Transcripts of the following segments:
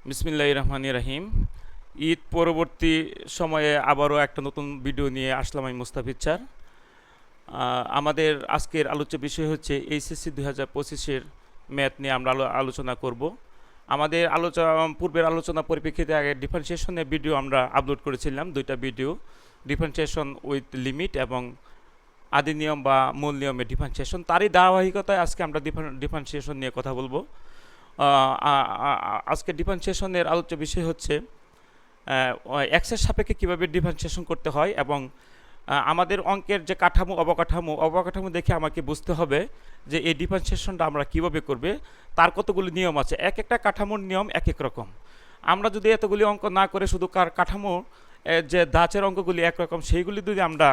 বিসমিল্লাহির রহমানির রহিম। ঈদ পরবর্তী সময়ে আবারও একটা নতুন ভিডিও নিয়ে আসলাম আমি মুস্তাফিজ স্যার। আমাদের আজকের আলোচ্য বিষয় হচ্ছে এইচএসসি 2025-এর ম্যাথ নিয়ে আমরা আলোচনা করব। আমাদের পূর্বের আলোচনা পরিপ্রেক্ষিতে আগে ডিফারেন্সিয়েশনের ভিডিও আমরা আপলোড করেছিলাম, দুইটা ভিডিও, ডিফারেন্সিয়েশন উইথ লিমিট এবং আদি নিয়ম বা মূল নিয়মের ডিফারেন্সিয়েশন। তারই ধারাবাহিকতায় আজকে আমরা ডিফারেন্সিয়েশন নিয়ে কথা বলবো। আজকে ডিফারেন্সিয়েশনের আলোচ্য বিষয় হচ্ছে এক্সের সাপেক্ষে কীভাবে ডিফারেন্সিয়েশন করতে হয় এবং আমাদের অঙ্কের যে অবকাঠামো দেখে আমাকে বুঝতে হবে যে এই ডিফারেন্সিয়েশনটা আমরা কীভাবে করবে, তার কতগুলি নিয়ম আছে। এক একটা কাঠামোর নিয়ম এক এক রকম। আমরা যদি এতগুলি অঙ্ক না করে শুধু কাঠামো যে ধাঁচের অঙ্কগুলি একরকম, সেইগুলি যদি আমরা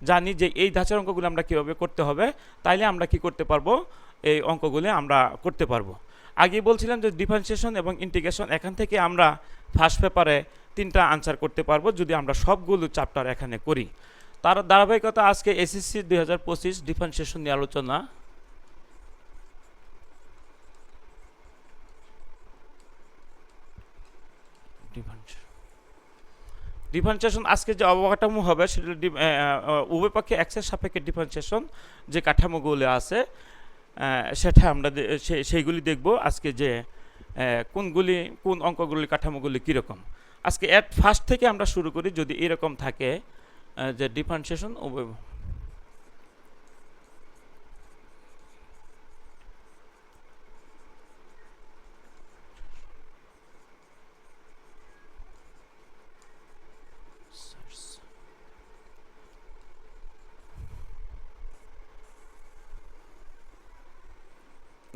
জানি যে এই ধাঁচের অঙ্কগুলি আমরা কীভাবে করতে হবে, তাইলে আমরা কি করতে পারবো, এই অঙ্কগুলি আমরা করতে পারবো। আগে বলছিলাম যে ডিফারেন্সিয়েশন এবং ইন্টিগ্রেশন, এখান থেকে আমরা ফার্স্ট পেপারে 3টা আনসার করতে পারবো যদি আমরা সবগুলো চ্যাপ্টার এখানে করি। তার ধারাবাহিকতা আজকে এসএসসি 2025 ডিফারেন্সিয়েশন নিয়ে আলোচনা। ডিফারেন্সিয়েশন আজকে যে অবকাঠামো হবে সেটা উভয় পক্ষে এক্সের সাপেক্ষে ডিফারেন্সিয়েশন যে কাঠামোগুলো আছে সেটা আমরা সেইগুলি দেখব আজকে, যে কোন অঙ্কগুলি কাঠামোগুলি কীরকম। আজকে ফার্স্ট থেকে আমরা শুরু করি। যদি এরকম থাকে যে differentiation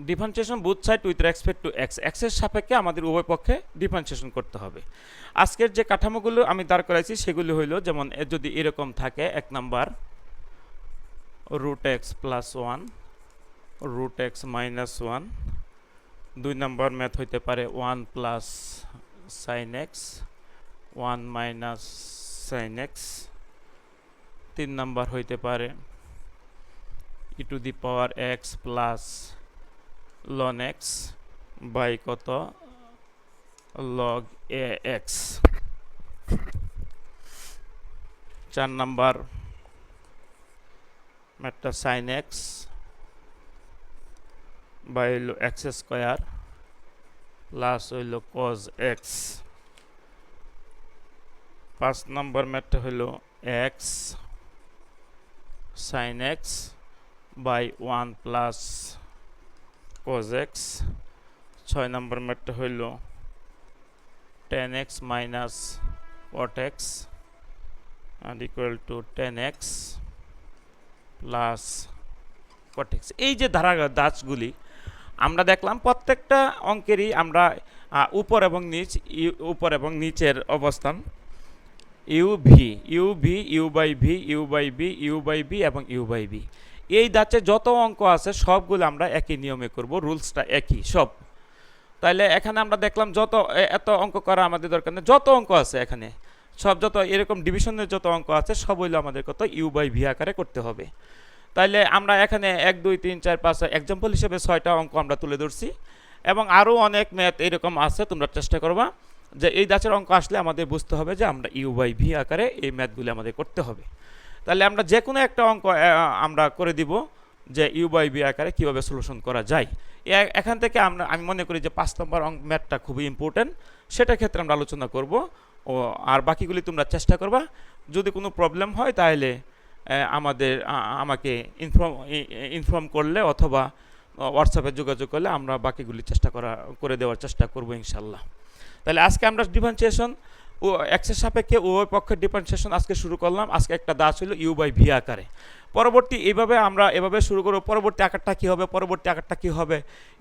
differentiation booth side with respect to x, এক্সের সাপেক্ষে আমাদের উভয় পক্ষে ডিফারেন্সিয়েশন করতে হবে। আজকের যে কাঠামোগুলো আমি দাঁড় করাইছি সেগুলি হইল, যেমন যদি এরকম থাকে, 1 number √x + 1 √x - 1, 2 number math হইতে পারে 1 + sin x 1 - sin x, 3 number হইতে পারে e⁻x plus ln x by কত log ax, 4 নাম্বার ম্যাথটা sin x বাই হইল x² প্লাস হইল cos x, 5 নাম্বার ম্যাথটা হইল x sin x by 1 plus cos x, 6 number ম্যাথটা হইল tan x minus cot x and equal to tan x plus cot x। এই যে ধাঁচগুলি আমরা দেখলাম, প্রত্যেকটা অঙ্কেরই আমরা উপর এবং নিচের অবস্থান u/v এবং u/b, এই ধাঁচে যত অঙ্ক আছে সবগুলো আমরা একই নিয়মে করব, রুলসটা একই সব। তাইলে এখানে আমরা দেখলাম এত অঙ্ক করা আমাদের দরকার নেই, যত অঙ্ক আছে এখানে সব, যত এরকম ডিভিশনের যত অঙ্ক আছে সব হইলো আমাদের কত u/v আকারে করতে হবে। তাইলে আমরা এখানে 1 2 3 4 5 এক্সাম্পল হিসেবে 6টা অঙ্ক আমরা তুলে ধরছি, এবং আরও অনেক ম্যাথ এরকম আছে। তোমরা চেষ্টা করবা যে এই ধাঁচের অঙ্ক আসলে আমাদের বুঝতে হবে যে আমরা u/v আকারে এই ম্যাথগুলি আমাদের করতে হবে। তাহলে আমরা যে কোনো একটা অঙ্ক আমরা করে দিব যে u/v আকারে কীভাবে সলিউশন করা যায়। এখান থেকে আমি মনে করি যে 5 নম্বর ম্যাথটা খুবই ইম্পর্টেন্ট, সেটার ক্ষেত্রে আমরা আলোচনা করব। আর বাকিগুলি তোমরা চেষ্টা করবা। যদি কোনো প্রবলেম হয় তাহলে আমাকে ইনফর্ম করলে অথবা হোয়াটসঅ্যাপে যোগাযোগ করলে আমরা বাকিগুলি করে দেওয়ার চেষ্টা করব ইনশাল্লাহ। তাহলে আজকে আমরা ডিফারেন্সিয়েশন ও এক্সের সাপেক্ষে উভয় পক্ষের ডিফারেন্সিয়েশন আজকে শুরু করলাম। আজকে একটা ধাঁচ হলো u/v আকারে। পরবর্তী আমরা এভাবে শুরু করব, পরবর্তী আকারটা কী হবে,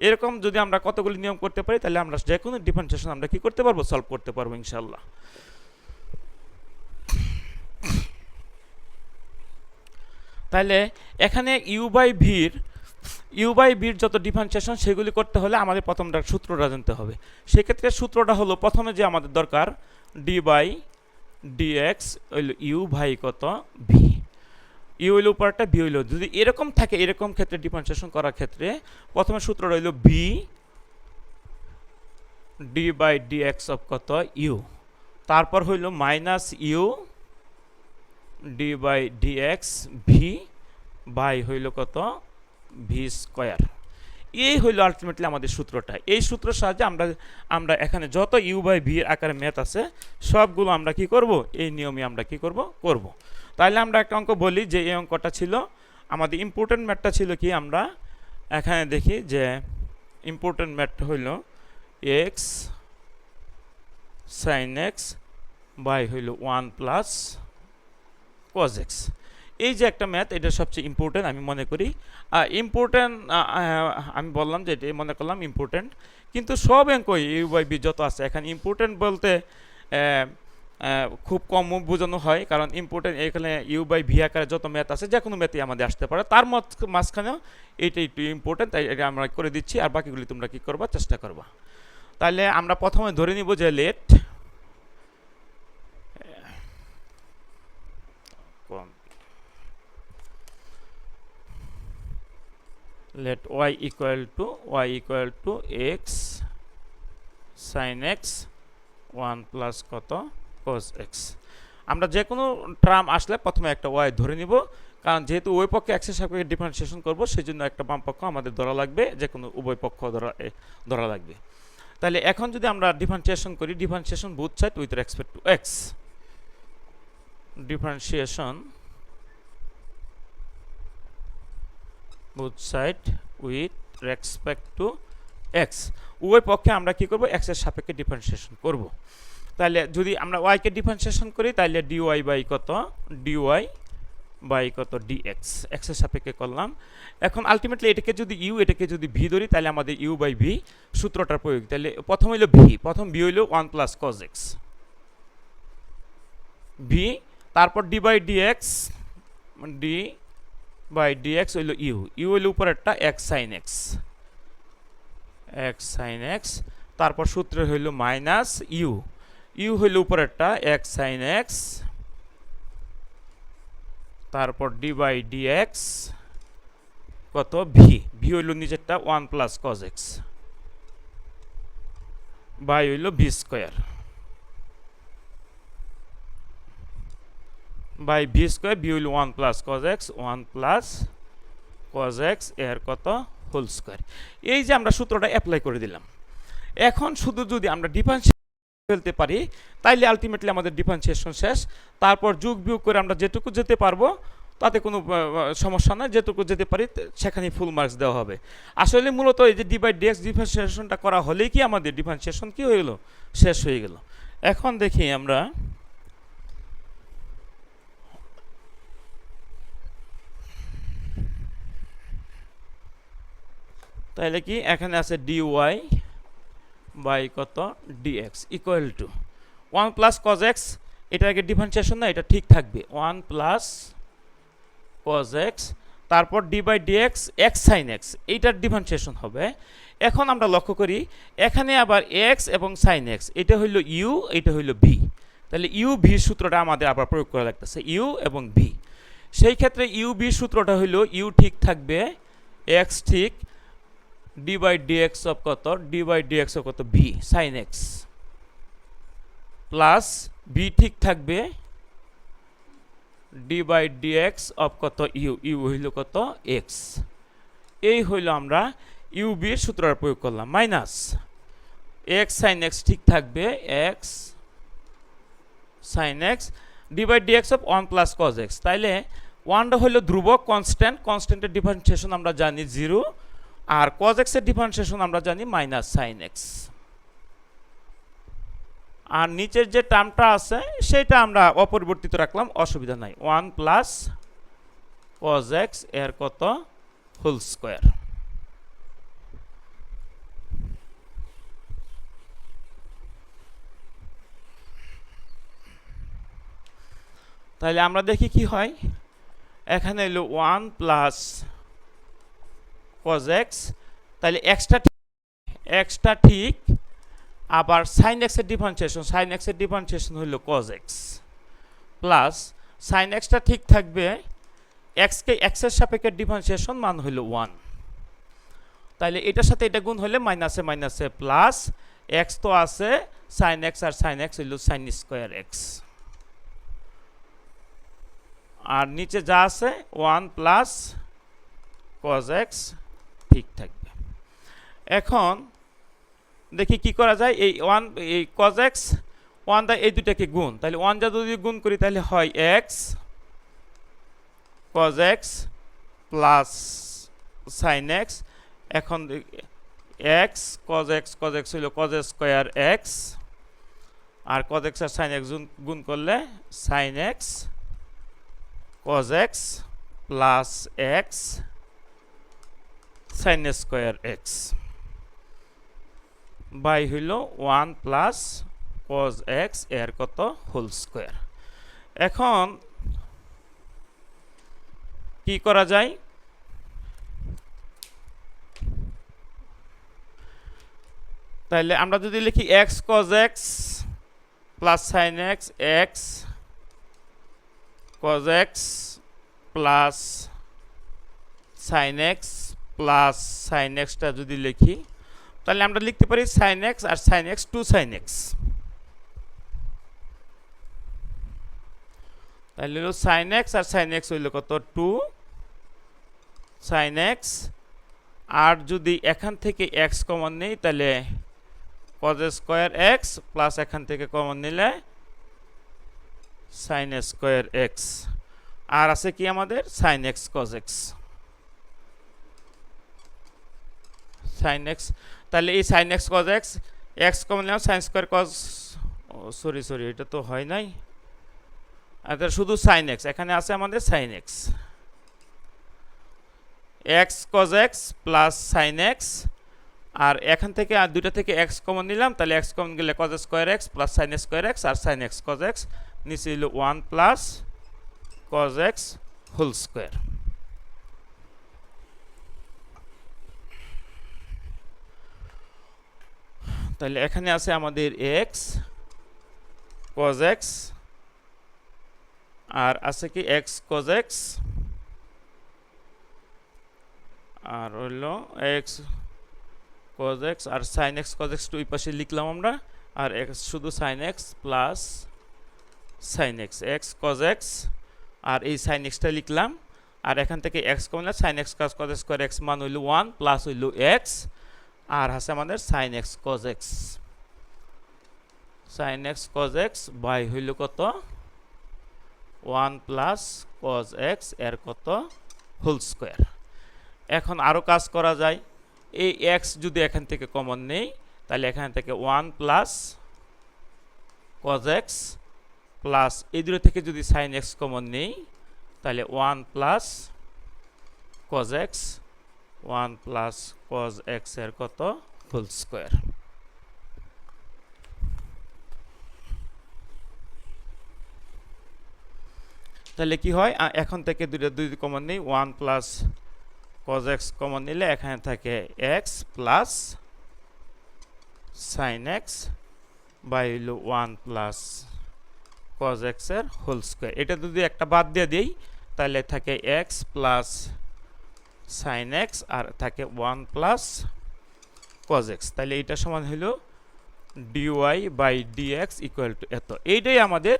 এরকম যদি আমরা কতগুলি নিয়ম করতে পারি তাহলে আমরা যে কোনো ডিফারেন্সিয়েশন আমরা কি করতে পারবো, সলভ করতে পারবো ইনশাল্লাহ। তাহলে এখানে u/v যত ডিফারেন্সিয়েশন সেগুলি করতে হলে আমাদের প্রথমটা সূত্রটা জানতে হবে। সেক্ষেত্রে সূত্রটা হলো, প্রথমে যে আমাদের দরকার d/dx হইল u/কত v, ইউ হইল উপরটা, ভি হইল, যদি এরকম থাকে এরকম ক্ষেত্রে ডিফারেন্সিয়েশন করার ক্ষেত্রে প্রথমে সূত্রটা হইল d by d x of কত ইউ, তারপর হইল minus u d by d x v by হইল কত ভি স্কোয়ার। এই হইল আলটিমেটলি আমাদের সূত্রটা। এই সূত্রের সাহায্যে আমরা এখানে যত ইউ বাই ভি আকারে ম্যাথ আছে সবগুলো আমরা কি করব, এই নিয়মে আমরা কি করব। তাহলে আমরা একটা অঙ্ক বলি যে এই অঙ্কটা ছিল আমাদের ইম্পর্টেন্ট ম্যাথটা ছিল কি, আমরা এখানে দেখি যে ইম্পর্টেন্ট ম্যাথটা হইল এক্স সাইন এক্স বাই হইল 1 প্লাস কজ এক্স। এই যে একটা ম্যাথ, এটা সবচেয়ে ইম্পর্টেন্ট আমি মনে করি। ইম্পর্টেন্ট আমি বললাম যে এটা মনে করলাম ইম্পর্টেন্ট, কিন্তু সব অঙ্কই ইউ বাই বি যত আছে এখানে ইম্পর্টেন্ট বলতে খুব কম বোঝানো হয়, কারণ ইম্পর্টেন্ট এখানে ইউ বাই ভি আকারে যত ম্যাথ আছে যে কোনো ম্যাথই আমাদের আসতে পারে, তার মাঝখানেও এইটা একটু ইম্পর্টেন্ট, তাই এটা আমরা করে দিচ্ছি, আর বাকিগুলি তোমরা কী করবা, চেষ্টা করবা। তাহলে আমরা প্রথমে ধরে নিব যে let y equal to x sin x 1 plus কত cos x। আমরা যে কোনো টার্ম আসলে প্রথমে একটা y ধরে নিব, কারণ যেহেতু উভয় পক্ষে x এর সাপেক্ষে ডিফারেন্সিয়েশন করব, সেই জন্য একটা বাম পক্ষ আমাদের ধরা লাগবে, যে কোনো উভয় পক্ষ ধরা লাগবে। তাহলে এখন যদি আমরা ডিফারেন্সিয়েশন করি, differentiation both side with respect to x, differentiation both side with respect to x, উভয় পক্ষে আমরা কি করব, x এর সাপেক্ষে ডিফারেন্সিয়েশন করব। তাহলে যদি আমরা y কে ডিফারেন্সিয়েশন করি, তাহলে dy বাই কত dx, x এর সাপেক্ষে করলাম। এখন আলটিমেটলি এটাকে যদি এটাকে যদি v ধরি, তাহলে আমাদের u বাই v সূত্রটার প্রয়োগ। তাহলে প্রথম হইল প্রথম v হইল 1 প্লাস cos x v, তারপর d by dx by dx হইল ইউ হইল উপরেরটা x sin x, তারপর সূত্র হইল মাইনাস ইউ হইল উপরেরটা x sin x, তারপর d বাই dx কত ভি হইল নিচেরটা 1 প্লাস cos x বাই হইল v square by v square, v হইল 1 প্লাস cos x এর কত হোল স্কোয়ার। এই যে আমরা সূত্রটা অ্যাপ্লাই করে দিলাম। এখন শুধু যদি আমরা ডিফারেন্সিয়েশন ফেলতে পারি, তাইলে আলটিমেটলি আমাদের ডিফারেন্সিয়েশন শেষ। তারপর যোগ বিয়োগ করে আমরা যেটুকু যেতে পারবো তাতে কোনো সমস্যা নয়, যেটুকু যেতে পারি সেখানে ফুল মার্কস দেওয়া হবে। আসলে মূলত এই যে ডি বাই ডিএক্স ডিফারেন্সিয়েশনটা করা হলেই কি আমাদের ডিফারেন্সিয়েশন কি হয়ে গেল, শেষ হয়ে গেল। এখন দেখি আমরা তাহলে কি এখানে আছে dy বাই কত dx equal to 1 plus cos x, এটা আগে ডিফারেন্সিয়েশন না, এটা ঠিক থাকবে 1 প্লাস cos x, তারপর d by dx x sin x, এইটার ডিফারেন্সিয়েশন হবে। এখন আমরা লক্ষ্য করি এখানে আবার x এবং sin x, এটা হইল u, এটা হইল v, তাহলে u v সূত্রটা আমাদের আবার প্রয়োগ করা লাগতেছে u এবং v। সেই ক্ষেত্রে u v সূত্রটা হইল u ঠিক থাকবে x ঠিক d বাই dx অফ কত v sin x plus v ঠিক থাকবে d বাই dx অফ কত ইউ হইল কত x। এই হইল আমরা u v এর সূত্রটা প্রয়োগ করলাম, মাইনাস x sin x ঠিক থাকবে x sin x d by dx of 1 plus cos x। তাইলে 1টা হইল ধ্রুবক কনস্ট্যান্টের ডিফারেন্সিয়েশন আমরা জানি 0, আর cos x এর ডিফারেন্সিয়েশন আমরা জানি মাইনাস sin x। আর নিচের যে টার্মটা আছে সেটা আমরা অপরিবর্তিত রাখলাম, অসুবিধা নাই, 1 প্লাস cos x এর কত হোল স্কোয়ার। তাহলে আমরা দেখি কি হয়। এখানে হলো 1 প্লাস cos x, তাহলে xটা ঠিক, আবার sin x এর ডিফারেন্সিয়েশন হলো cos x প্লাস sin xটা ঠিক থাকবে, x এর সাপেক্ষে ডিফারেন্সিয়েশন মান হলো 1, তাহলে এটার সাথে এটা গুণ হলে মাইনাসে প্লাস এক্স তো আছে, সাইন এক্স আর সাইন এক্স হইল সাইন স্কোয়ার এক্স, আর নিচে যা আছে 1 প্লাস কজ এক্স ঠিক থাকবে। এখন দেখি কি করা যায়, এই কজ এক্স 1 দা এই দুটাকে গুণ, তাহলে 1 যা যদি গুণ করি তাহলে হয় x cos x plus sign x. এখন এক্স কজ এক্স হইল কজ স্কোয়ার এক্স, আর কজ এক্স আর সাইন এক্স গুণ করলে sin x cos x plus x sin square x by হইল 1 প্লাস কজ এক্স এর কত হোল স্কোয়ার। এখন কি করা যায়, তাহলে আমরা যদি লিখি x cos x plus sign x, x cos x plus sign x plus sin এক্সটা যদি লিখি তাহলে আমরা লিখতে পারি সাইন এক্স আর সাইন এক্স 2 সাইন এক্স, তাহলে হলো সাইন এক্স আর সাইন এক্স হইল কত 2 সাইন এক্স, আর যদি এখান থেকে এক্স কমন নেই তাহলে কজ স্কোয়ার এক্স প্লাস এখান থেকে কমন নিলে সাইন স্কোয়ার এক্স, আর আছে কি আমাদের sign x cos x, sign x, তাহলে এই sin x cos x, x common নিলাম সাইন স্কোয়ার কজ, সরি এটা তো হয় নাই, এটা শুধু সাইন এক্স, এখানে আছে আমাদের sign x, x cos x plus sign x, আর এখান থেকে আর দুইটা থেকে এক্স কমন নিলাম, তাহলে এক্স কমন গেলে cos square x plus sine square x, আর সাইন এক্স কজ এক্স নিচে হইল 1 plus cos x whole square. তাহলে এখানে আছে আমাদের এক্স কজ এক্স, আর আছে কি এক্স কজ এক্স, আর হইল এক্স কজ এক্স আর সাইন এক্স কজ এক্স ওই পাশে লিখলাম আমরা, আর এক্স শুধু sine x plus sign x, x cos x আর এই সাইন এক্সটা লিখলাম, আর এখান থেকে এক্স কমলে sine x cos square x মান হইল 1 প্লাস হইল এক্স, আর আছে আমাদের sign x cos x, sign x cos x by হইল কত 1 প্লাস কজ এক্স এর কত হোল স্কোয়ার। এখন আরও কাজ করা যায়, এই এক্স যদি এখান থেকে কমন নেই তাহলে এখান থেকে 1 প্লাস কজ এক্স প্লাস এই দুটো থেকে যদি সাইন এক্স কমন নেই তাহলে 1 plus cos x 1 plus cos x এর কত হোল স্কোয়ার। তাহলে কি হয়, এখন থেকে দুই কমন নেই, 1 প্লাস কজ এক্স কমন নিলে এখানে থাকে x plus sign x by হইল 1 প্লাস কজ এক্স এর হোল স্কোয়ার। এটা যদি একটা বাদ দিয়ে দিই তাহলে থাকে এক্স প্লাস সাইন এক্স আর থাকে 1 প্লাস কজ এক্স, তাহলে এইটা সমান হইল dy by dx equal to এত। এইটাই আমাদের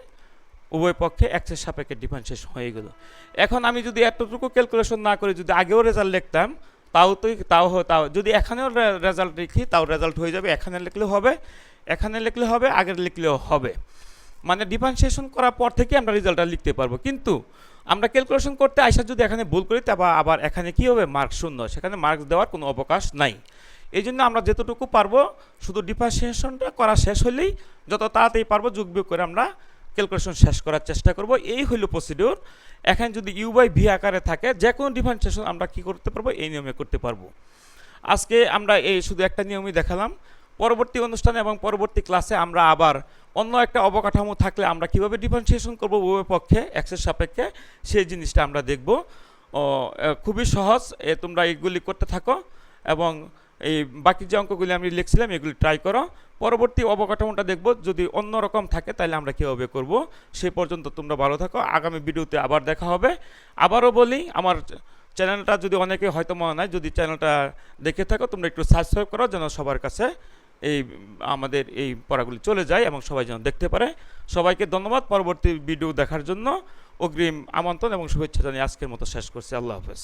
উভয় পক্ষে এক্সের সাপেক্ষে ডিফারেন্সিয়েশন হয়ে গেল। এখন আমি যদি এতটুকু ক্যালকুলেশন না করে যদি আগেও রেজাল্ট লিখতাম তাও যদি এখানেও রেজাল্ট লিখি তাও রেজাল্ট হয়ে যাবে, এখানে লিখলে হবে আগের লিখলেও হবে, মানে ডিফারেন্সিয়েশন করার পর থেকে আমরা রেজাল্টটা লিখতে পারবো। কিন্তু আমরা ক্যালকুলেশন করতে আইসা যদি এখানে ভুল করি তবে আবার এখানে কি হবে মার্ক শূন্য, সেখানে মার্কস দেওয়ার কোনো অবকাশ নাই। এই জন্য আমরা যতটুকু পারবো শুধু ডিফারেন্সিয়েশনটা করা শেষ হলেই যত তাড়াতাড়ি পারবো যোগ বিয়োগ করে আমরা ক্যালকুলেশন শেষ করার চেষ্টা করব। এই হইল প্রসিডিউর। এখানে যদি ইউ বাই ভি আকারে থাকে যে কোনো ডিফারেন্সিয়েশন আমরা কি করতে পারবো, এই নিয়মে করতে পারবো। আজকে আমরা এই শুধু একটা নিয়মই দেখালাম। পরবর্তী অনুষ্ঠানে এবং পরবর্তী ক্লাসে আমরা আবার অন্য একটা অবকাঠামো থাকলে আমরা কিভাবে ডিফারেন্সিয়েশন করব উভয় পক্ষে এক্সের সাপেক্ষে সেই জিনিসটা আমরা দেখব। খুবই সহজ, তোমরা এইগুলি করতে থাকো এবং এই বাকি যে অঙ্কগুলি আমি লিখছিলাম এগুলি ট্রাই করো। পরবর্তী অবকাঠামোটা দেখব, যদি অন্য রকম থাকে তাহলে আমরা কীভাবে করব। সেই পর্যন্ত তোমরা ভালো থাকো, আগামী ভিডিওতে আবার দেখা হবে। আবারও বলি, আমার চ্যানেলটা যদি অনেকে হয়তো মনে হয়, যদি চ্যানেলটা দেখে থাকো তোমরা একটু সাবস্ক্রাইব করো যেন সবার কাছে এই আমাদের এই পড়াগুলি চলে যায় এবং সবাই যেন দেখতে পারে। সবাইকে ধন্যবাদ। পরবর্তী ভিডিও দেখার জন্য অগ্রিম আমন্ত্রণ এবং শুভেচ্ছা জানিয়ে আজকের মতো শেষ করছি। আল্লাহ হাফেজ।